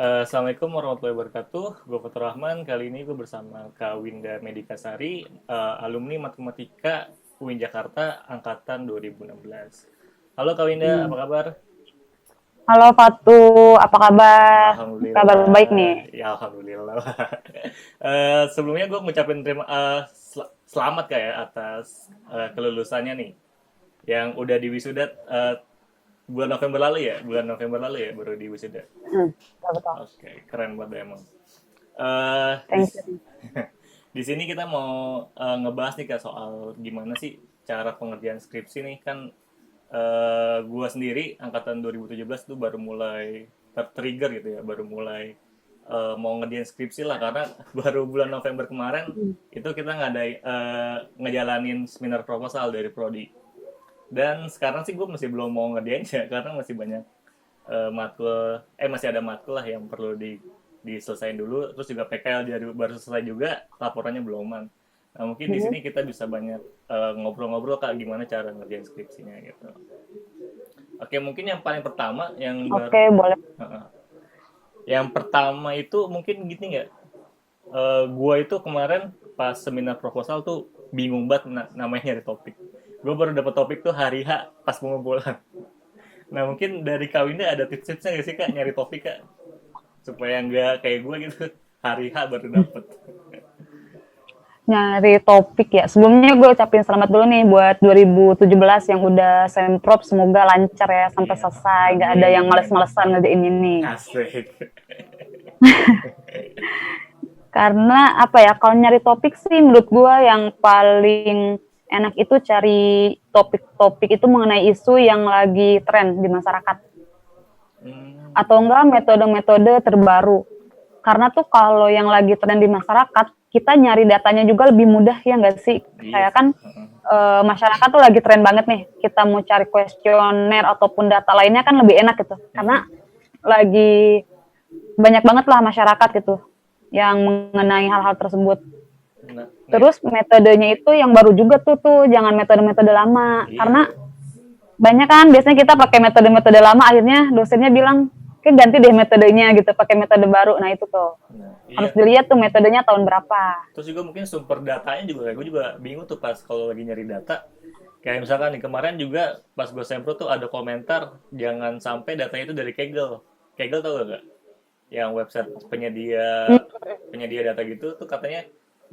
Assalamualaikum warahmatullahi wabarakatuh. Gue Fatur Rahman. Kali ini gue bersama Kak Winda Medikasari, alumni Matematika UIN Jakarta angkatan 2016. Halo Kak Winda, apa Hmm. kabar? Halo Fatu, apa kabar? Kabar baik nih. Alhamdulillah. Ya alhamdulillah. Sebelumnya gue ngucapin selamat Kak ya atas kelulusannya nih, yang udah di wisuda bulan November lalu ya, baru di wisuda. Betul, betul. Oke, keren banget emang. Eh, di, Thank you. di sini kita mau ngebahas nih Kak soal gimana sih cara pengerjaan skripsi nih kan gua sendiri angkatan 2017 tuh baru mulai tertrigger gitu ya, baru mulai mau ngerjain skripsi lah karena baru bulan November kemarin itu kita ngejalanin seminar proposal dari prodi. Dan sekarang sih gue masih belum mau ngerjain ya karena masih banyak masih ada matkul lah yang perlu diselesain dulu, terus juga PKL baru selesai juga, laporannya beloman. Nah mungkin di Mhm. sini kita bisa banyak ngobrol-ngobrol Kak gimana cara ngerjain skripsinya gitu. Oke, mungkin yang paling pertama Oke, boleh. yang pertama itu mungkin gini nggak, gua itu kemarin pas seminar proposal tuh bingung banget namanya nyari topik. Gue baru dapet topik tuh hari H pas pengumpulan. Nah mungkin dari Kak Winda ada tips-tipsnya nggak sih Kak nyari topik Kak? Supaya nggak kayak gue gitu, hari H baru dapet. Nyari topik ya. Sebelumnya gue ucapin selamat dulu nih buat 2017 yang udah Semprot. Semoga lancar ya sampai Iya, selesai. Gak ada amin, yang amin. males-malesan ngerjain ini. Asik. Karena apa ya, kalau nyari topik sih menurut gue yang paling enak itu cari topik-topik itu mengenai isu yang lagi tren di masyarakat. Hmm, Atau enggak metode-metode terbaru. Karena tuh kalau yang lagi tren di masyarakat, kita nyari datanya juga lebih mudah ya nggak sih? iya Kayak sih. kan masyarakat tuh lagi tren banget nih. Kita mau cari kuesioner ataupun data lainnya kan lebih enak gitu. Karena lagi banyak banget lah masyarakat gitu yang mengenai hal-hal tersebut. Nah, nah, Terus metodenya itu yang baru juga tuh jangan metode-metode lama. iya. Karena banyak kan biasanya kita pakai metode-metode lama, akhirnya dosennya bilang kayak ganti deh metodenya gitu, pakai metode baru. Nah itu tuh Nah, harus iya. dilihat tuh metodenya tahun berapa. Terus juga mungkin sumber datanya juga, gue juga bingung tuh pas kalau lagi nyari data. Kayak misalkan nih kemarin juga pas gue sempro tuh ada komentar jangan sampai datanya itu dari Kaggle. Kaggle tau gak? Yang website penyedia penyedia data gitu tuh katanya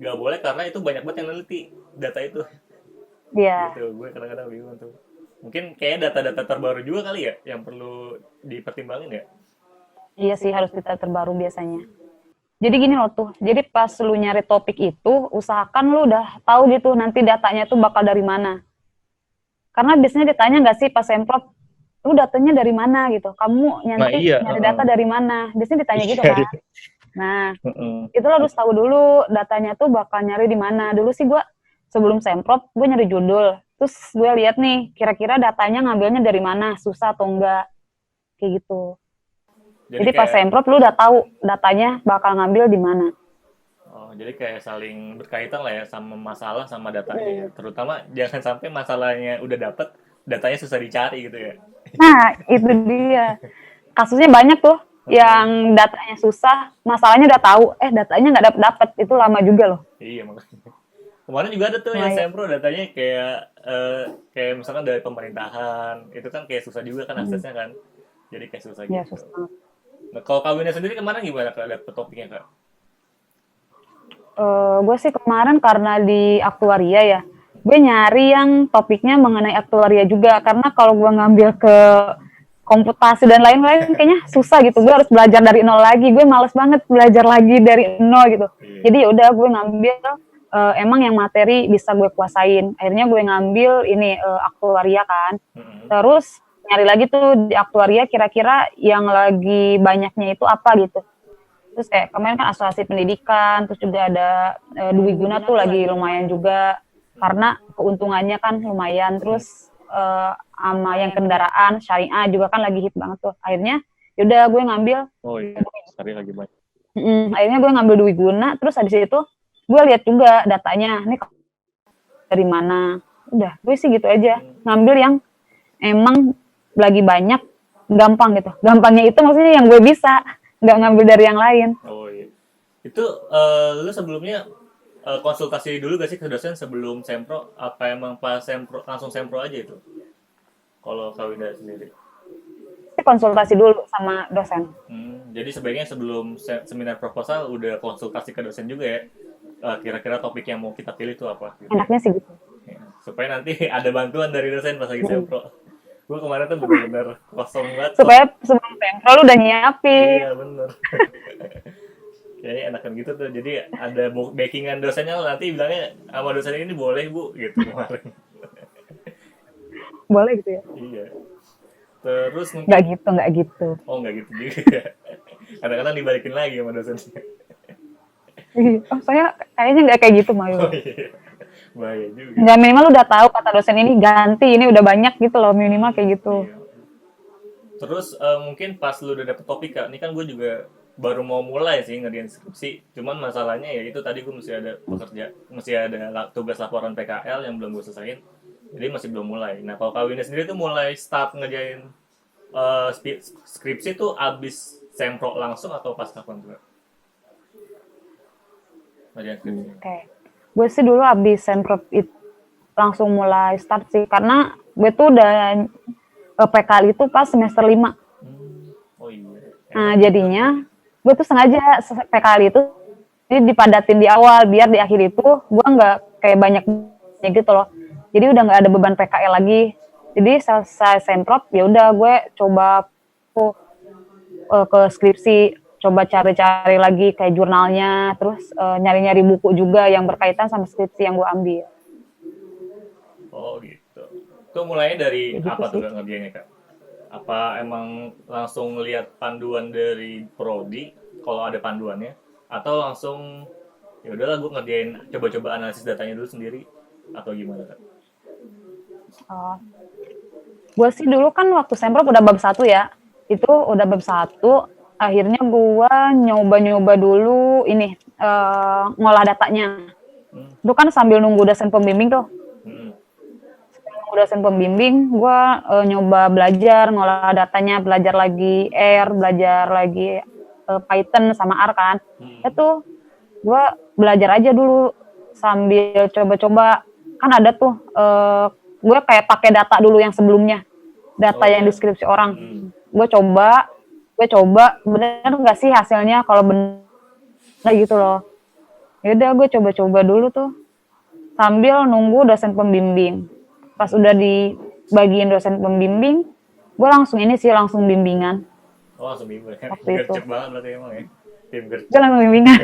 nggak boleh karena itu banyak banget yang neliti data itu. Iya, Gitu, gue kadang-kadang bingung tuh. Mungkin kayaknya data-data terbaru juga kali ya yang perlu dipertimbangin ya. iya sih harus data terbaru biasanya. Jadi gini loh tuh, jadi pas lu nyari topik itu, usahakan lu udah tahu gitu nanti datanya tuh bakal dari mana. Karena biasanya ditanya nggak sih pas semprot, lu datanya dari mana gitu, kamu Nah nanti iya, nyari data dari mana, biasanya ditanya gitu iya, kan. iya. Nah, Heeh. itu lo harus tahu dulu datanya tuh bakal nyari di mana. Dulu sih gue sebelum semprot, gue nyari judul, terus gue lihat nih kira-kira datanya ngambilnya dari mana, susah atau enggak, kayak gitu. Jadi Jadi pas kayak semprot lu udah tahu datanya bakal ngambil di mana. jadi kayak saling berkaitan lah ya sama masalah sama datanya ya. Terutama jangan sampai masalahnya udah dapet, datanya susah dicari gitu ya. Nah, itu dia. Kasusnya banyak tuh Heeh. yang datanya susah, masalahnya udah tahu, datanya nggak dapet dapet, itu lama juga loh. Iya makanya. Kemarin juga ada tuh yang Lumayan. sempro datanya kayak misalkan dari pemerintahan, itu kan kayak susah juga kan Hmm. aksesnya kan. Jadi kayak susah Ya gitu. susah. Nah, kalau kawinnya sendiri kemarin gimana Kak dapet topiknya Kak? Gue sih kemarin karena di aktuaria ya, gue nyari yang topiknya mengenai aktuaria juga, karena kalau gue ngambil ke komputasi dan lain-lain kayaknya susah gitu, gue harus belajar dari nol lagi, gue males banget belajar lagi dari nol gitu. Iya. Jadi ya udah gue ngambil emang yang materi bisa gue kuasain, akhirnya gue ngambil ini aktuaria kan. Mm-mm. Terus nyari lagi tuh di aktuaria kira-kira yang lagi banyaknya itu apa gitu. Terus kayak kemarin kan asuransi pendidikan, terus juga ada Dwi Guna tuh lagi lumayan juga karena keuntungannya kan lumayan. Terus sama yang kendaraan syariah juga kan lagi hit banget tuh. Akhirnya yaudah gue ngambil, Oh iya, sekali lagi banyak. akhirnya gue ngambil Dwi Guna. Terus habis itu gue lihat juga datanya, ini dari mana. Udah, gue sih gitu aja. Ngambil yang emang lagi banyak, gampang gitu. Gampangnya itu maksudnya yang gue bisa. nggak ngambil dari yang lain. Oh iya. Itu lu sebelumnya konsultasi dulu gak sih ke dosen sebelum sempro? Apa emang pas sempro langsung sempro aja itu? Kalau Kak Winda sendiri. Konsultasi dulu sama dosen. Jadi sebaiknya sebelum seminar proposal udah konsultasi ke dosen juga ya. Kira-kira topik yang mau kita pilih itu apa? Gitu ya. Enaknya sih gitu. Ya, supaya nanti ada bantuan dari dosen pas lagi sempro. Gue kemarin tuh bener-bener kosong banget. Supaya sebelum sempro lu udah nyiapin. Iya bener. Kayaknya enakan gitu tuh. Jadi ada backingan dosennya nanti bilangnya sama dosen ini boleh bu gitu kemarin. Boleh gitu ya. Iya. Terus mungkin Nggak gitu. oh nggak gitu juga. Kadang-kadang dibalikin lagi sama dosennya. Oh, saya kayaknya nggak kayak gitu, Mayu. Oh iya. Bahaya juga. Nggak, minimal udah tahu kata dosen ini ganti, ini udah banyak gitu loh, minimal kayak gitu. Iya. Terus mungkin pas lu udah dapet topik Kak, ini kan gue juga baru mau mulai sih ngerjain skripsi. Cuman masalahnya ya itu tadi gue mesti ada tugas laporan PKL yang belum gue selesain. Jadi masih belum mulai. Nah kalau Kak Winda sendiri tuh mulai start ngerjain skripsi tuh abis sempro langsung atau pas kapan tuh? Kak? Ngerjain skripsi. Oke. Gue sih dulu abis senprop itu langsung mulai start sih, karena gue tuh udah PKL itu pas semester 5. Oh iya. Nah jadinya gue tuh sengaja PKL itu dipadatin di awal, biar di akhir itu gue nggak kayak banyak gitu loh. Jadi udah nggak ada beban PKL lagi. Jadi selesai senprop ya udah gue coba ke skripsi, coba cari-cari lagi kayak jurnalnya, terus nyari-nyari buku juga yang berkaitan sama skripsi yang gue ambil. Oh gitu. Itu mulainya dari Kayak gitu apa tuh sih. Kak, ngerjainnya Kak? Apa emang langsung lihat panduan dari prodi kalau ada panduannya, atau langsung ya udahlah gue ngerjain coba-coba analisis datanya dulu sendiri atau gimana Kak? Gue sih dulu kan waktu senprop udah bab 1 ya, itu udah bab 1, akhirnya gue nyoba-nyoba dulu ini ngolah datanya. Itu kan sambil nunggu dosen pembimbing tuh. Hmm. Dosen pembimbing, gue nyoba belajar ngolah datanya, belajar lagi R, belajar lagi Python sama R kan. Itu gue belajar aja dulu sambil coba-coba. Kan ada tuh gue kayak pakai data dulu yang sebelumnya, data yang deskripsi orang. Gue coba bener nggak sih hasilnya, kalau bener gitu loh. Yaudah gue coba-coba dulu tuh sambil nunggu dosen pembimbing. Pas udah dibagiin dosen pembimbing, gue langsung bimbingan. Oh langsung bimbing. Waktu itu. Gercep banget berarti emang ya. Tim gercep. Gue langsung bimbingan.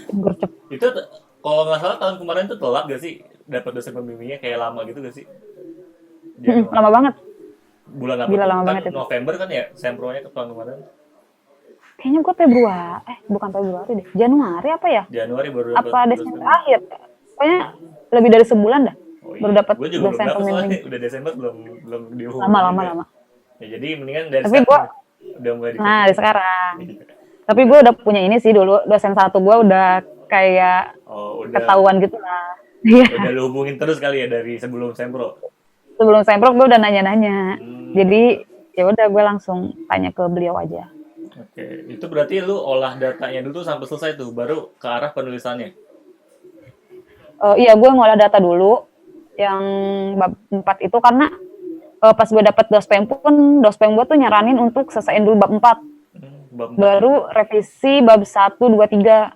Gercep. Itu kalau nggak salah tahun kemarin tuh telat gak sih dapat dosen pembimbingnya, kayak lama gitu gak sih? Lama banget. Bulan apa? Gila, tuh? lama Kan banget itu. November kan ya sempronya ke tahun kemarin. Kayaknya gue Februari, bukan Februari deh. Januari apa ya? Januari baru Apa Desember akhir? Pokoknya lebih dari sebulan dah. Oh, iya. Baru dapat Gue juga belum dosen dapat soalnya pembimbing. udah Desember belum dihubungi. Lama. Ya, jadi mendingan dari Tapi sekarang udah mulai Nah, dari sekarang. Tapi gue udah punya ini sih dulu, dosen 1 gue udah kayak udah ketahuan gitu lah. Iya. udah lu hubungin terus kali ya dari sebelum sempro. Sebelum senprop gue udah nanya-nanya. Jadi ya udah gue langsung tanya ke beliau aja. Oke, itu berarti lu olah datanya dulu sampai selesai tuh, baru ke arah penulisannya. Iya, gue ngolah data dulu yang bab 4 itu, karena pas gue dapet dospem gue tuh nyaranin untuk selesaiin dulu bab 4. Bab 4. Baru revisi bab 1, 2, 3.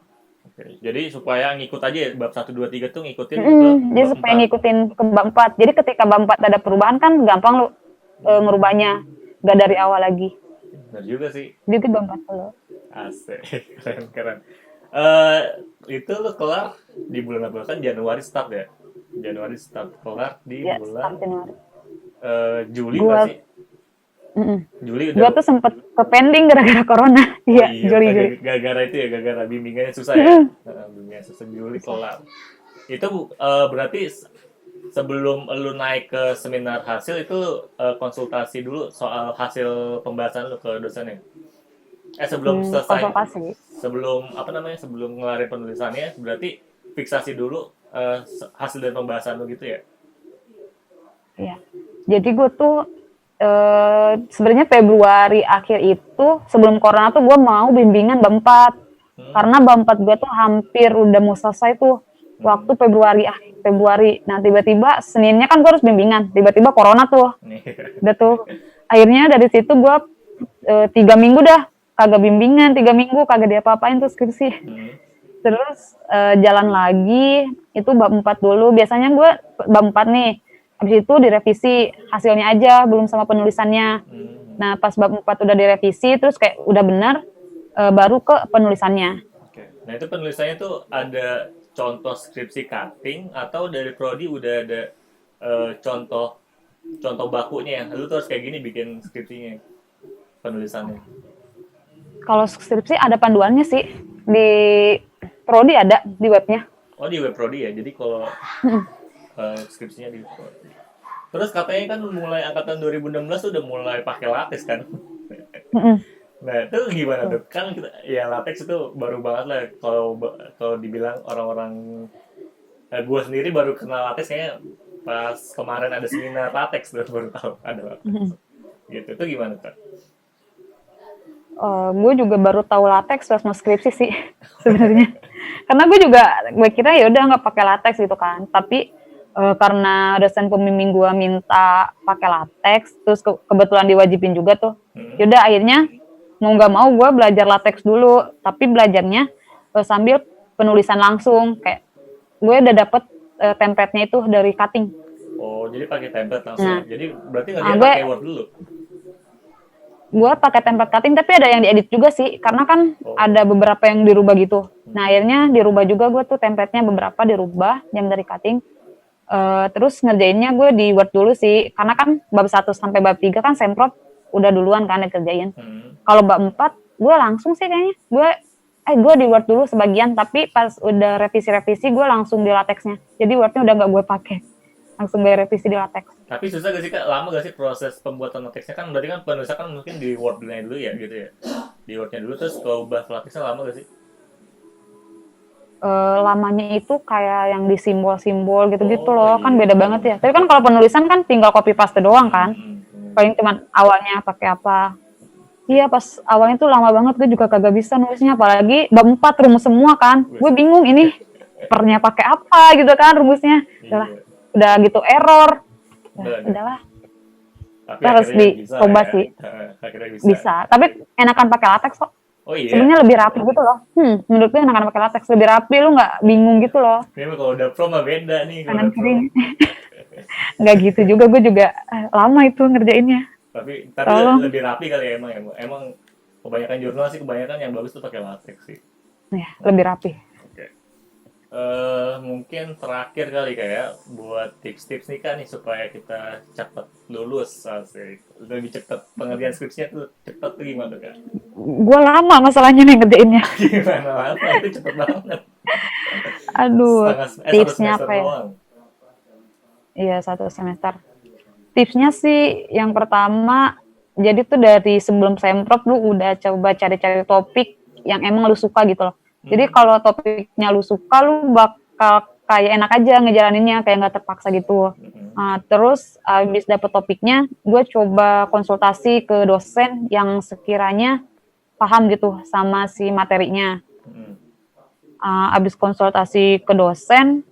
Oke, jadi supaya ngikut aja ya, bab 1, 2, 3 tuh ngikutin ke Jadi bab supaya 4. ngikutin ke bab 4. Jadi ketika bab 4 ada perubahan kan gampang lu ngerubahnya. Gak dari awal lagi. Benar juga sih. Jadi bab 4 dulu. Asik, keren. Itu lu kelar di bulan apa kan? Januari start ya? Januari start, kelar di Ya, bulan start Januari. Juli Gua- nggak sih? Juli Gue tuh sempet ke pending gara-gara corona. Iya, Juli. Gara-gara itu ya, gara-gara bimbingannya susah ya. Bimbingannya susah, Juli kelar. Itu berarti sebelum lu naik ke seminar hasil itu konsultasi dulu soal hasil pembahasan lu ke dosennya. Sebelum selesai, Konsultasi. sebelum ngelarin penulisannya, berarti fiksasi dulu hasil dari pembahasan lu gitu ya? Iya. Jadi gue tuh sebenarnya Februari akhir itu sebelum corona tuh gue mau bimbingan bab 4 karena bab 4 gue tuh hampir udah mau selesai tuh waktu Februari. Nah tiba-tiba Seninnya kan gue harus bimbingan, tiba-tiba corona tuh, udah tuh akhirnya dari situ gue 3 minggu dah kagak bimbingan, 3 minggu kagak diapa-apain tuh skripsi. Terus jalan lagi itu bab 4 dulu, biasanya gue bab 4 nih. Habis itu direvisi hasilnya aja, belum sama penulisannya. Nah, pas bab 4 udah direvisi, terus kayak udah benar, baru ke penulisannya. Oke. Nah, itu penulisannya tuh ada contoh skripsi cutting atau dari prodi udah ada contoh bakunya ya? Lu tuh harus kayak gini bikin skripsinya, penulisannya. Kalau skripsi ada panduannya sih, di prodi ada, di webnya. Oh, di web prodi ya? Jadi kalau skripsinya di prodi. Terus katanya kan mulai angkatan 2016 tuh udah mulai pakai latex kan? Nah itu gimana tuh? Kan ya latex itu baru banget lah. Kalau dibilang orang-orang, gue sendiri baru kenal latex kayaknya pas kemarin ada seminar latex tuh baru tahu ada latex. Gitu. Itu gimana tuh? Gue juga baru tahu latex pas mau skripsi sih sebenarnya. Karena gue kira ya udah nggak pakai latex gitu kan. Tapi karena dosen pembimbing gue minta pakai latex, terus kebetulan diwajibin juga tuh. Yaudah akhirnya mau nggak mau gue belajar latex dulu, tapi belajarnya sambil penulisan langsung. Kayak gue udah dapet template-nya itu dari cutting. Oh jadi pakai template langsung. Nah, jadi berarti nggak dia pakai Word dulu? Gue pakai template cutting, tapi ada yang diedit juga sih, karena kan ada beberapa yang dirubah gitu. Nah akhirnya dirubah juga gue tuh template-nya beberapa dirubah yang dari cutting. Terus ngerjainnya gue di Word dulu sih, karena kan bab 1 sampai bab 3 kan semprot udah duluan kan dikerjain. Kalau bab 4 gue langsung sih kayaknya, gue di Word dulu sebagian, tapi pas udah revisi-revisi gue langsung di latexnya. Jadi Wordnya udah nggak gue pakai, langsung gue revisi di latex. Tapi susah gak sih Kak? Lama gak sih proses pembuatan latexnya? Kan berarti kan penulisan kan mungkin di Word-nya dulu ya gitu ya? Di Word-nya dulu, terus kalau ubah latexnya lama gak sih? Lamanya itu kayak yang di simbol-simbol gitu-gitu loh, kan beda banget ya. Tapi kan kalau penulisan kan tinggal copy paste doang kan. Paling cuman awalnya pakai apa. Iya pas awalnya tuh lama banget, gue juga kagak bisa nulisnya, apalagi bab 4 rumus semua kan. Gue bingung ini pernya pakai apa gitu kan rumusnya. Udah gitu error. Udahlah. Harus dicoba sih. Bisa. Tapi enakan pakai latex kok. Oh iya. Sebenarnya lebih rapi gitu loh. Menurut gue enakan pakai latex, lebih rapi, lu nggak bingung gitu loh. Memang kalau udah pro mah beda nih. Kanan kiri. Nggak gitu juga, gue juga lama itu ngerjainnya. Tapi lebih rapi kali ya emang kebanyakan jurnal sih kebanyakan yang bagus tuh pakai latex sih. Ya, lebih rapi. Oke. Mungkin terakhir kali kayak buat tips-tips nih kan nih supaya kita cepat lulus asik. Lebih cepat pengerjaan skripsinya tuh cepat tuh gimana kan? Gue lama masalahnya nih ngerjainnya. Gimana lama itu cepet banget. Aduh, tipsnya apa ya? Doang. Iya 1 semester. Tipsnya sih yang pertama, jadi tuh dari sebelum semprot lu udah coba cari-cari topik yang emang lu suka gitu loh. Jadi kalau topiknya lu suka, lu bakal kayak enak aja ngejalaninnya, kayak nggak terpaksa gitu. Nah, terus abis dapet topiknya, gue coba konsultasi ke dosen yang sekiranya paham gitu sama si materinya. Abis konsultasi ke dosen,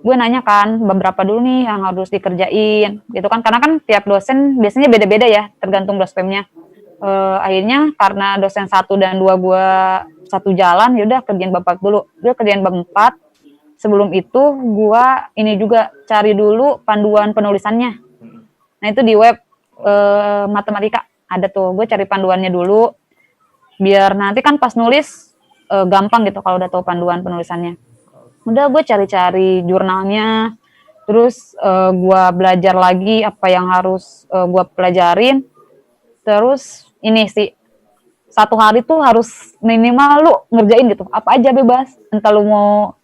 gue nanya kan beberapa dulu nih yang harus dikerjain gitu kan, karena kan tiap dosen biasanya beda-beda ya, tergantung dospemnya. Akhirnya karena dosen 1 dan 2 gue satu jalan, yaudah kerjain bab 4 dulu. Gue kerjain bab 4. Sebelum itu gue ini juga cari dulu panduan penulisannya. Nah itu di web matematika ada tuh, gue cari panduannya dulu biar nanti kan pas nulis gampang gitu kalau udah tahu panduan penulisannya. Udah gue cari-cari jurnalnya, terus gue belajar lagi apa yang harus gue pelajarin. Terus ini sih 1 hari tuh harus minimal lu ngerjain gitu, apa aja bebas, entah lu mau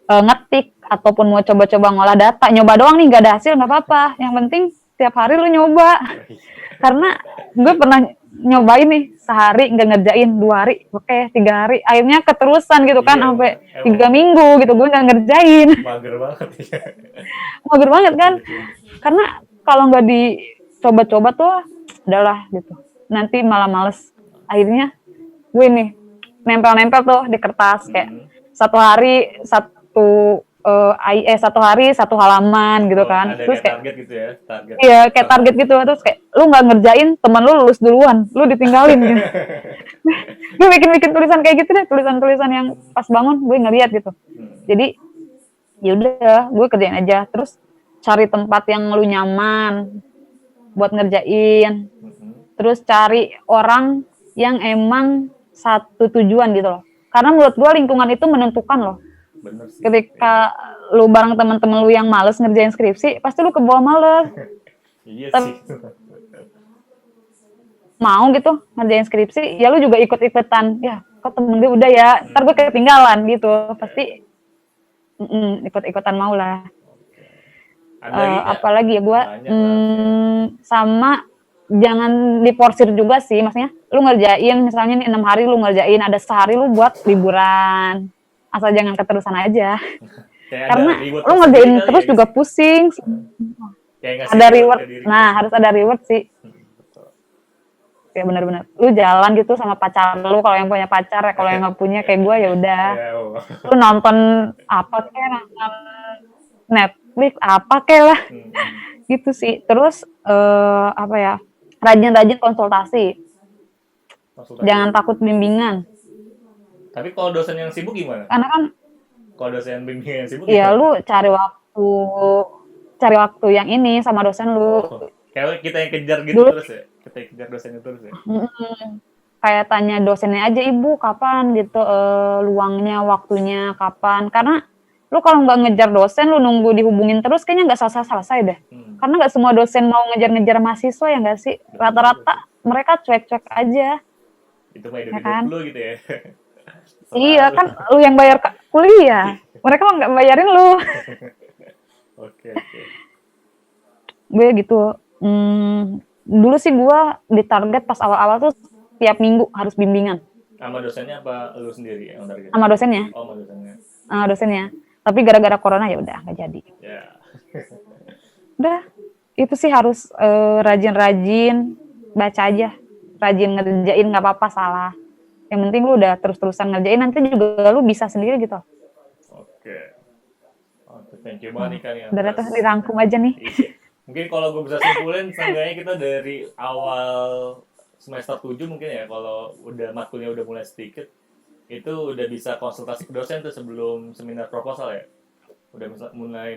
ngetik ataupun mau coba-coba ngolah data, nyoba doang nih gak ada hasil nggak apa-apa, yang penting tiap hari lu nyoba. Karena gue pernah nyobain nih sehari nggak ngerjain, 2 hari, 3 hari, akhirnya keterusan gitu kan sampai 3 minggu gitu gue nggak ngerjain. Mager banget ya. Mager banget kan, karena kalau nggak coba-coba tuh adalah gitu. Nanti malah males. Akhirnya gue nih nempel-nempel tuh di kertas kayak satu hari satu hari satu halaman gitu Oh, kan. ada Terus kayak kayak target gitu ya, target. iya kayak target gitu. Terus kayak lu nggak ngerjain, teman lu lulus duluan, lu ditinggalin gitu. Gue bikin tulisan kayak gitu deh, tulisan-tulisan yang pas bangun gue ngeliat gitu. Jadi ya udah gue kerjain aja, terus cari tempat yang lu nyaman buat ngerjain, terus cari orang yang emang satu tujuan gitu loh, karena menurut gue lingkungan itu menentukan loh. Bener sih. Ketika lu bareng teman-teman lu yang males ngerjain skripsi, pasti lu kebawa males. Iya Tapi sih. mau gitu ngerjain skripsi, ya lu juga ikut-ikutan, ya kok temen gue udah ya, ntar gue ketinggalan gitu, pasti ikut-ikutan mau lah. Ada lagi nggak? Apalagi ya gue Banyak lah. sama jangan diporsir juga sih, maksudnya lu ngerjain misalnya nih 6 hari lu ngerjain, ada sehari lu buat liburan, asal jangan keterusan aja. Kayak ada Karena reward lu tersendiri ngerjain kali terus ya, juga sih. pusing. Kayak ngasih Ada reward reward, ke diri nah kita. harus ada reward sih. Betul. Ya benar-benar lu jalan gitu sama pacar lu, kalau yang punya pacar ya, kalau yang nggak punya kayak gue ya udah Ya, oh. lu nonton apa kayak, nonton Netflix apa kayak lah gitu sih. Terus apa ya, rajin-rajin konsultasi, Konsultasi. jangan takut bimbingan, Tapi kalau dosen yang sibuk gimana? karena kan Kalau dosen bimbingan yang sibuk ya gimana? lu cari waktu yang ini sama dosen lu. Oh, kayak kita yang kejar gitu Dulu terus ya? Kita yang kejar dosennya terus ya? kayak tanya dosennya aja, ibu kapan gitu luangnya, waktunya kapan, karena lu kalau nggak ngejar dosen, lu nunggu dihubungin terus, kayaknya nggak selesai deh. Karena nggak semua dosen mau ngejar-ngejar mahasiswa, ya nggak sih, rata-rata mereka cuek-cuek aja. Itu mah Ya hidup kan? lu gitu ya? Iya Selalu. kan, lu yang bayar kuliah, mereka mah nggak bayarin lu. Oke. Gue gitu. Dulu sih gue ditarget pas awal-awal tuh tiap minggu harus bimbingan Sama dosennya apa lu sendiri yang target? sama dosennya. Oh, sama dosennya. Tapi gara-gara corona ya udah nggak jadi. Ya. Udah, itu sih harus rajin-rajin baca aja, rajin ngerjain, nggak apa-apa salah. Yang penting lu udah terus-terusan ngerjain, nanti juga lu bisa sendiri gitu. Oke. Thank you banget nih kan yang Udah terus dirangkum aja nih. Iya. Mungkin kalau gue bisa simpulin, seenggaknya kita dari awal semester 7 mungkin ya, kalau udah matkulnya udah mulai sedikit, itu udah bisa konsultasi ke dosen tuh sebelum seminar proposal ya. Udah mulai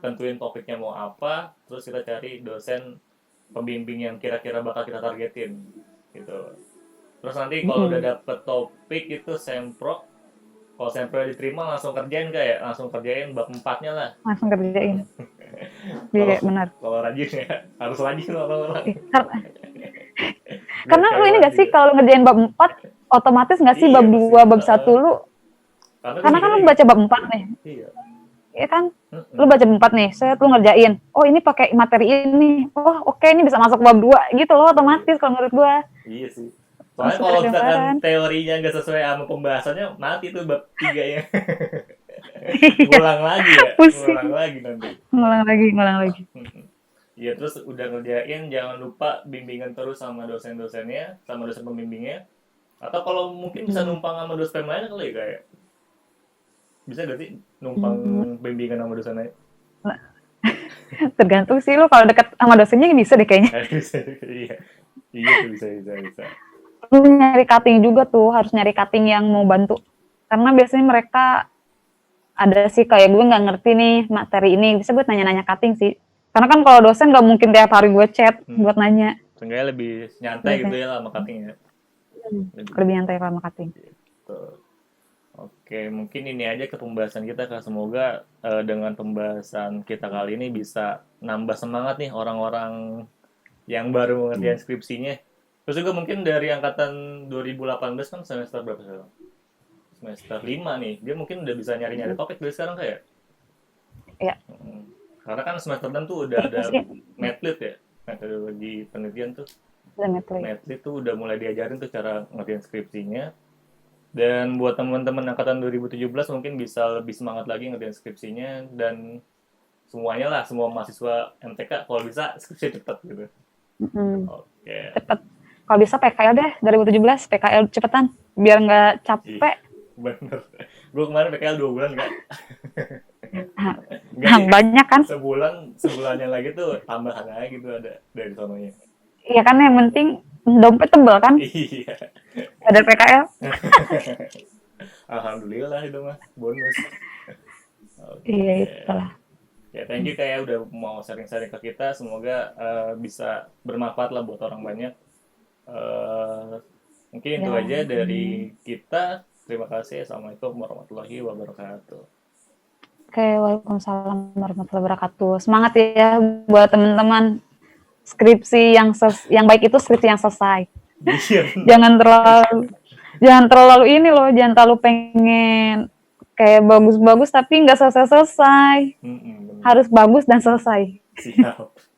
tentuin topiknya mau apa, terus kita cari dosen pembimbing yang kira-kira bakal kita targetin gitu. Terus nanti kalau udah dapet topik itu sempro, kalau sempro diterima langsung kerjain kayak langsung kerjain bab 4-nya lah. Langsung kerjain. Iya benar. Kalau rajin ya, harus rajin orang-orang. Karena lu ini nggak sih, kalau ngerjain bab 4 otomatis nggak sih bab 2, bab 1 lu, karena kan lu baca bab 4 nih. Iya. Iya kan? Lu baca bab 4 nih, set lu ngerjain. Oh, ini pakai materi ini. Oh, oke, ini bisa masuk bab 2 gitu loh, otomatis kalau menurut gua. Iya sih. Soalnya kalau misalkan teorinya nggak sesuai sama pembahasannya, mati tuh bab 3-nya. Ngulang lagi ya? Ngulang lagi nanti. Ngulang lagi. Iya, terus udah ngerjain, jangan lupa bimbingan terus sama dosen-dosennya, sama dosen pembimbingnya. Atau kalau mungkin bisa numpang sama dosen lain kali ya, kayak bisa gak sih numpang bimbingan sama dosen lain? Tergantung sih, lu kalau dekat sama dosennya bisa deh kayaknya. Iya tuh bisa. Lu nyari cutting juga tuh, harus nyari cutting yang mau bantu. Karena biasanya mereka ada sih kayak gue nggak ngerti nih materi ini, bisa gue nanya-nanya cutting sih. Karena kan kalau dosen nggak mungkin tiap hari gue chat buat nanya. Seenggaknya lebih nyantai gitu ya sama cutting ya. Lebih nyantai sama cutting. Gitu. Oke, mungkin ini aja ke pembahasan kita, Kak. Semoga dengan pembahasan kita kali ini bisa nambah semangat nih orang-orang yang baru mengerjain skripsinya. Terus juga mungkin dari angkatan 2018 kan semester berapa sekarang? Semester 5 nih. Dia mungkin udah bisa nyari-nyari topik dari sekarang kayak. Iya. Karena kan semester 6 tuh udah ada Medlit ya. Metodologi penelitian tuh. Medlit tuh udah mulai diajarin tuh cara ngerjain skripsinya. Dan buat teman-teman angkatan 2017 mungkin bisa lebih semangat lagi ngerjain skripsinya, dan semuanya lah, semua mahasiswa MTK kalau bisa skripsi cepat gitu. Mm. Oke. Cepet. Kalau bisa PKL deh 2017, PKL cepetan biar nggak Ih, capek. bener. Gue kemarin PKL 2 bulan nggak? Enggak Nah, sih. banyak kan? Sebulannya lagi tuh tambahan aja gitu ada dari sononya. Iya kan yang penting dompet tebel kan? Iya. Ada PKL. Alhamdulillah itu mah bonus. Iya Oke. itulah. Ya, thank you kayak udah mau sharing-sharing ke kita. Semoga bisa bermanfaat lah buat orang banyak. Eh, Mungkin itu Ya. aja dari kita. Terima kasih. Assalamualaikum warahmatullahi wabarakatuh. Oke, waalaikumsalam warahmatullahi wabarakatuh. Semangat ya buat teman-teman. Skripsi yang baik itu skripsi yang selesai. Iya benar. Jangan terlalu ini loh, jangan terlalu pengen kayak bagus-bagus tapi nggak selesai-selesai. Benar. Harus bagus dan selesai. Siap.